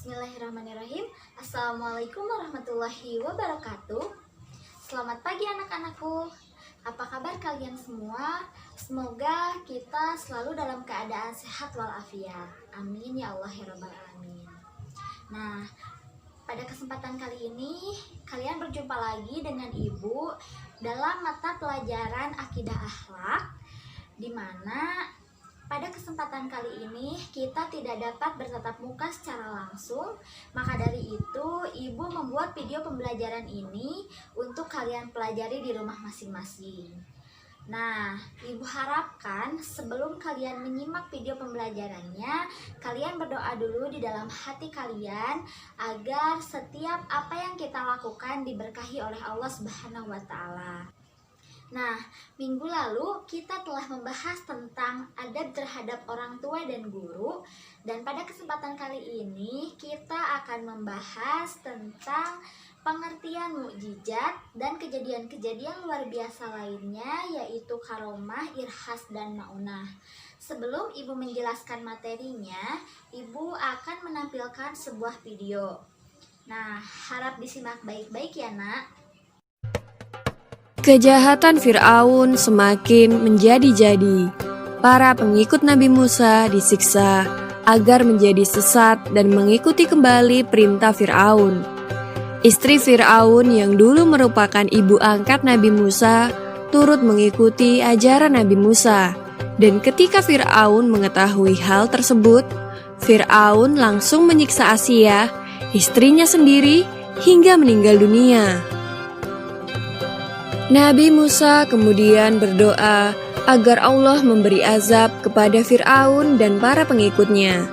Bismillahirrahmanirrahim. Assalamualaikum warahmatullahi wabarakatuh. Selamat pagi anak-anakku. Apa kabar kalian semua? Semoga kita selalu dalam keadaan sehat walafiat. Amin ya Allah ya Rabbal alamin. Nah, pada kesempatan kali ini kalian berjumpa lagi dengan Ibu dalam mata pelajaran Akidah Akhlak, di mana pada kesempatan kali ini kita tidak dapat bertatap muka secara langsung. Maka dari itu Ibu membuat video pembelajaran ini untuk kalian pelajari di rumah masing-masing. Nah, Ibu harapkan sebelum kalian menyimak video pembelajarannya, kalian berdoa dulu di dalam hati kalian agar setiap apa yang kita lakukan diberkahi oleh Allah Subhanahu wa Ta'ala. Nah, minggu lalu kita telah membahas tentang adab terhadap orang tua dan guru, dan pada kesempatan kali ini kita akan membahas tentang pengertian mukjizat dan kejadian-kejadian luar biasa lainnya, yaitu karomah, irhas, dan maunah. Sebelum Ibu menjelaskan materinya, Ibu akan menampilkan sebuah video. Nah, harap disimak baik-baik ya nak. Kejahatan Fir'aun semakin menjadi-jadi. Para pengikut Nabi Musa disiksa agar menjadi sesat dan mengikuti kembali perintah Fir'aun. Istri Fir'aun yang dulu merupakan ibu angkat Nabi Musa turut mengikuti ajaran Nabi Musa. Dan ketika Fir'aun mengetahui hal tersebut, Fir'aun langsung menyiksa Asia, istrinya sendiri, hingga meninggal dunia. Nabi Musa kemudian berdoa agar Allah memberi azab kepada Fir'aun dan para pengikutnya.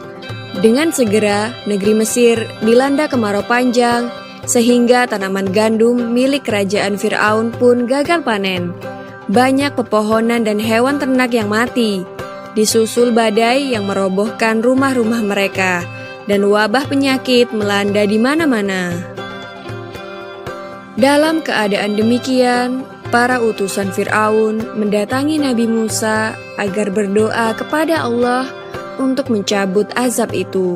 Dengan segera, negeri Mesir dilanda kemarau panjang, sehingga tanaman gandum milik kerajaan Fir'aun pun gagal panen. Banyak pepohonan dan hewan ternak yang mati, disusul badai yang merobohkan rumah-rumah mereka, dan wabah penyakit melanda di mana-mana. Dalam keadaan demikian, para utusan Fir'aun mendatangi Nabi Musa agar berdoa kepada Allah untuk mencabut azab itu.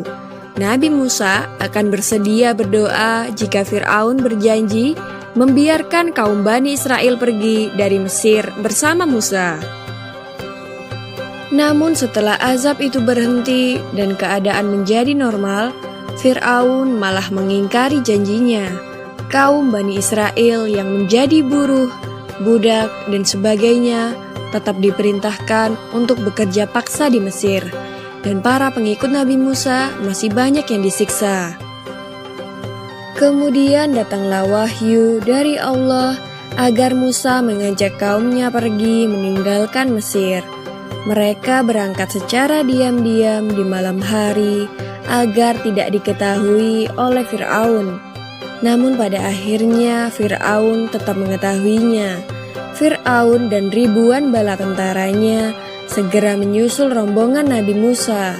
Nabi Musa akan bersedia berdoa jika Fir'aun berjanji membiarkan kaum Bani Israel pergi dari Mesir bersama Musa. Namun setelah azab itu berhenti dan keadaan menjadi normal, Fir'aun malah mengingkari janjinya. Kaum Bani Israel yang menjadi buruh, budak, dan sebagainya tetap diperintahkan untuk bekerja paksa di Mesir, dan para pengikut Nabi Musa masih banyak yang disiksa. Kemudian datanglah wahyu dari Allah agar Musa mengajak kaumnya pergi meninggalkan Mesir. Mereka berangkat secara diam-diam di malam hari agar tidak diketahui oleh Fir'aun. Namun pada akhirnya Fir'aun tetap mengetahuinya. Fir'aun dan ribuan bala tentaranya segera menyusul rombongan Nabi Musa.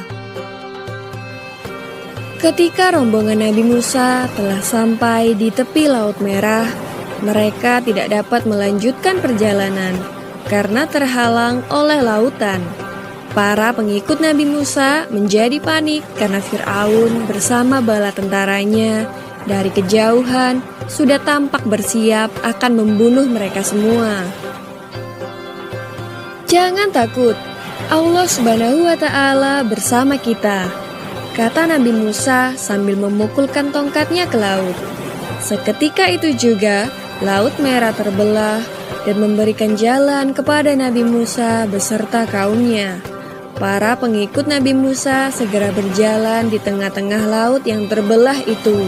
Ketika rombongan Nabi Musa telah sampai di tepi Laut Merah, mereka tidak dapat melanjutkan perjalanan karena terhalang oleh lautan. Para pengikut Nabi Musa menjadi panik karena Fir'aun bersama bala tentaranya dari kejauhan sudah tampak bersiap akan membunuh mereka semua. Jangan takut, Allah Subhanahu wa Ta'ala bersama kita, kata Nabi Musa sambil memukulkan tongkatnya ke laut. Seketika itu juga Laut Merah terbelah dan memberikan jalan kepada Nabi Musa beserta kaumnya. Para pengikut Nabi Musa segera berjalan di tengah-tengah laut yang terbelah itu.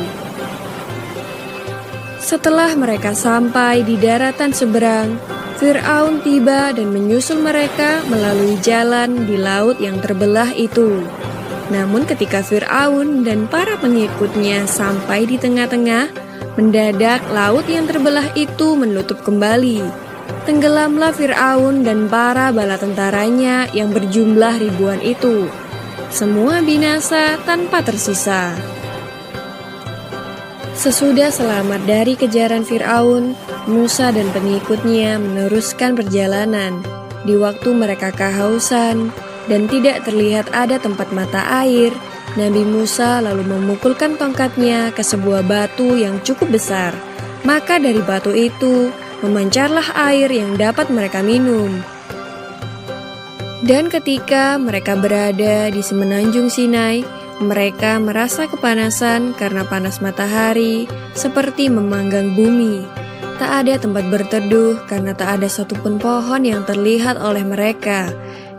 Setelah mereka sampai di daratan seberang, Fir'aun tiba dan menyusul mereka melalui jalan di laut yang terbelah itu. Namun ketika Fir'aun dan para pengikutnya sampai di tengah-tengah, mendadak laut yang terbelah itu menutup kembali. Tenggelamlah Fir'aun dan para bala tentaranya yang berjumlah ribuan itu. Semua binasa tanpa tersisa. Sesudah selamat dari kejaran Fir'aun, Musa dan pengikutnya meneruskan perjalanan. Di waktu mereka kehausan dan tidak terlihat ada tempat mata air, Nabi Musa lalu memukulkan tongkatnya ke sebuah batu yang cukup besar. Maka dari batu itu memancarlah air yang dapat mereka minum. Dan ketika mereka berada di semenanjung Sinai, mereka merasa kepanasan karena panas matahari seperti memanggang bumi. Tak ada tempat berteduh karena tak ada satupun pohon yang terlihat oleh mereka.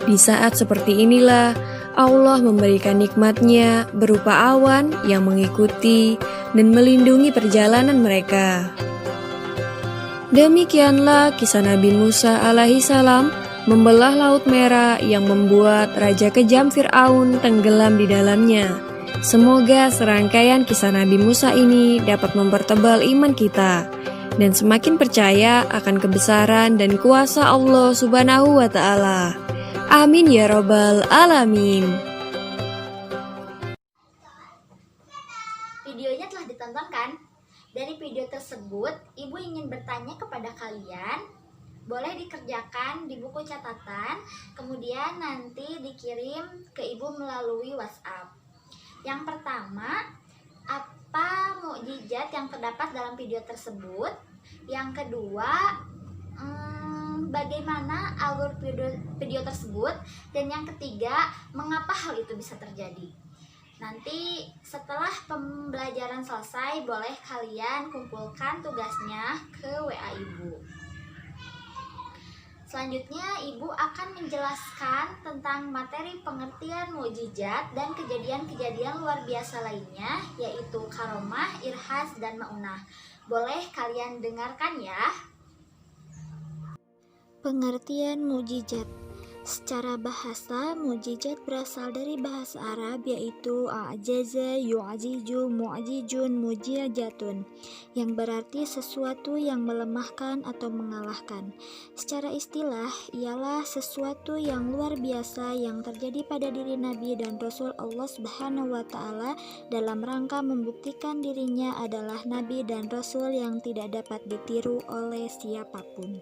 Di saat seperti inilah Allah memberikan nikmat-Nya berupa awan yang mengikuti dan melindungi perjalanan mereka. Demikianlah kisah Nabi Musa alaihi salam membelah Laut Merah yang membuat Raja Kejam Fir'aun tenggelam di dalamnya. Semoga serangkaian kisah Nabi Musa ini dapat mempertebal iman kita dan semakin percaya akan kebesaran dan kuasa Allah Subhanahu wa Ta'ala. Amin ya Rabbal Alamin. Videonya telah ditonton kan? Dari video tersebut, Ibu ingin bertanya kepada kalian. Boleh dikerjakan di buku catatan, kemudian nanti dikirim ke Ibu melalui WhatsApp. Yang pertama, apa mukjizat yang terdapat dalam video tersebut? Yang kedua, bagaimana alur video tersebut? Dan yang ketiga, mengapa hal itu bisa terjadi? Nanti setelah pembelajaran selesai, boleh kalian kumpulkan tugasnya ke WA Ibu. Selanjutnya, Ibu akan menjelaskan tentang materi pengertian mukjizat dan kejadian-kejadian luar biasa lainnya, yaitu karomah, irhas, dan maunah. Boleh kalian dengarkan ya. Pengertian mukjizat. Secara bahasa, mukjizat berasal dari bahasa Arab yaitu a'jaza, yu'jiju, mu'jijun, mujizatun, yang berarti sesuatu yang melemahkan atau mengalahkan. Secara istilah, ialah sesuatu yang luar biasa yang terjadi pada diri Nabi dan Rasul Allah Subhanahu wa Ta'ala dalam rangka membuktikan dirinya adalah Nabi dan Rasul yang tidak dapat ditiru oleh siapapun.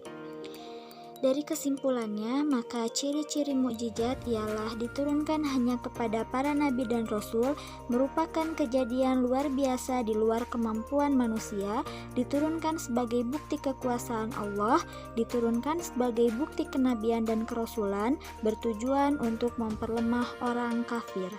Dari kesimpulannya, maka ciri-ciri mukjizat ialah diturunkan hanya kepada para nabi dan rasul, merupakan kejadian luar biasa di luar kemampuan manusia, diturunkan sebagai bukti kekuasaan Allah, diturunkan sebagai bukti kenabian dan kerasulan, bertujuan untuk memperlemah orang kafir.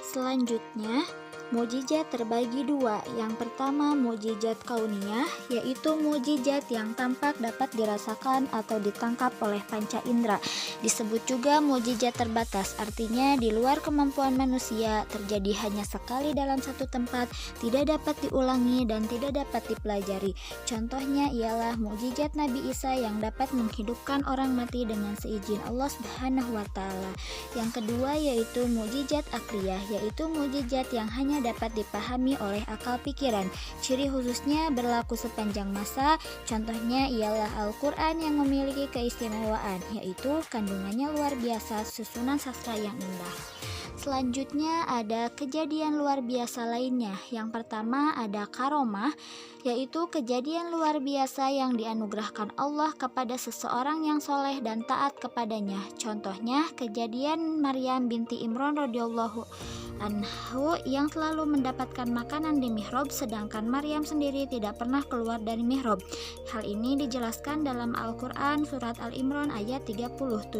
Selanjutnya, mukjizat terbagi dua. Yang pertama, mukjizat kauniyah, yaitu mukjizat yang tampak dapat dirasakan atau ditangkap oleh panca indera. Disebut juga mukjizat terbatas, artinya di luar kemampuan manusia, terjadi hanya sekali dalam satu tempat, tidak dapat diulangi dan tidak dapat dipelajari. Contohnya ialah mukjizat Nabi Isa yang dapat menghidupkan orang mati dengan seizin Allah Subhanahu wa Ta'ala. Yang kedua yaitu mukjizat akliyah, yaitu mukjizat yang hanya dapat dipahami oleh akal pikiran. Ciri khususnya berlaku sepanjang masa. Contohnya ialah Al-Quran yang memiliki keistimewaan, yaitu kandungannya luar biasa, susunan sastra yang indah. Selanjutnya ada kejadian luar biasa lainnya. Yang pertama ada karomah, yaitu kejadian luar biasa yang dianugerahkan Allah kepada seseorang yang soleh dan taat kepadanya. Contohnya kejadian Maryam binti Imran radhiyallahu anhu yang selalu mendapatkan makanan di mihrab, sedangkan Maryam sendiri tidak pernah keluar dari mihrab. Hal ini dijelaskan dalam Al-Quran surat Al-Imran ayat 37.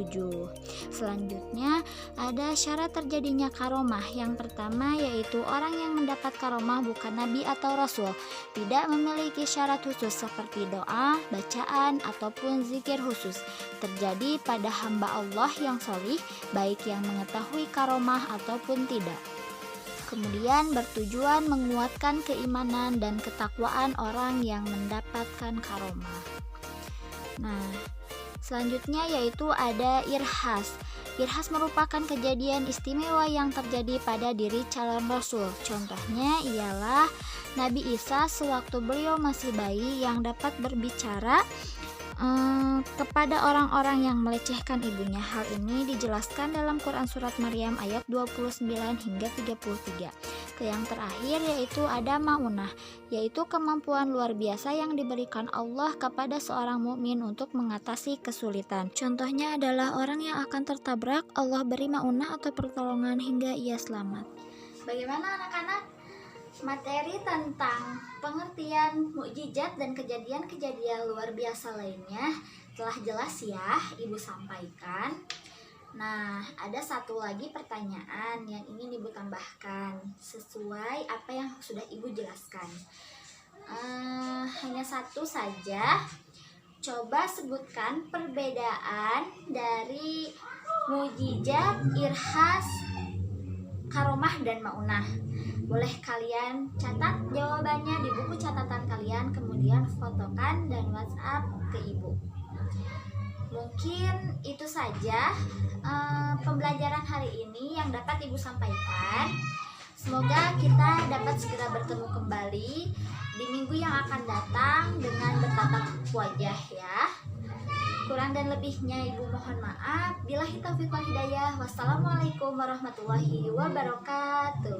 Selanjutnya ada syarat terjadinya karomah. Yang pertama yaitu orang yang mendapat karomah bukan nabi atau rasul, tidak memiliki syarat khusus seperti doa, bacaan, ataupun zikir khusus. Terjadi pada hamba Allah yang sholih, baik yang mengetahui karomah ataupun tidak. Kemudian bertujuan menguatkan keimanan dan ketakwaan orang yang mendapatkan karomah. Nah, selanjutnya yaitu ada irhas. Irhas merupakan kejadian istimewa yang terjadi pada diri calon rasul. Contohnya ialah Nabi Isa sewaktu beliau masih bayi yang dapat berbicara kepada orang-orang yang melecehkan ibunya. Hal ini dijelaskan dalam Quran surat Maryam ayat 29 hingga 33. Yang terakhir yaitu ada maunah, yaitu kemampuan luar biasa yang diberikan Allah kepada seorang mukmin untuk mengatasi kesulitan. Contohnya adalah orang yang akan tertabrak, Allah beri maunah atau pertolongan hingga ia selamat. Bagaimana anak-anak? Materi tentang pengertian mukjizat dan kejadian-kejadian luar biasa lainnya telah jelas ya Ibu sampaikan. Nah, ada satu lagi pertanyaan yang ingin Ibu tambahkan sesuai apa yang sudah Ibu jelaskan. Hanya satu saja. Coba sebutkan perbedaan dari mukjizat, irhas, karomah, dan maunah. Boleh kalian catat jawabannya di buku catatan kalian, kemudian fotokan dan WhatsApp ke Ibu. Mungkin itu saja pembelajaran hari ini yang dapat Ibu sampaikan. Semoga kita dapat segera bertemu kembali di minggu yang akan datang dengan bertatap wajah ya. Kurang dan lebihnya Ibu mohon maaf. Billahi taufiq wal hidayah. Wassalamualaikum warahmatullahi wabarakatuh.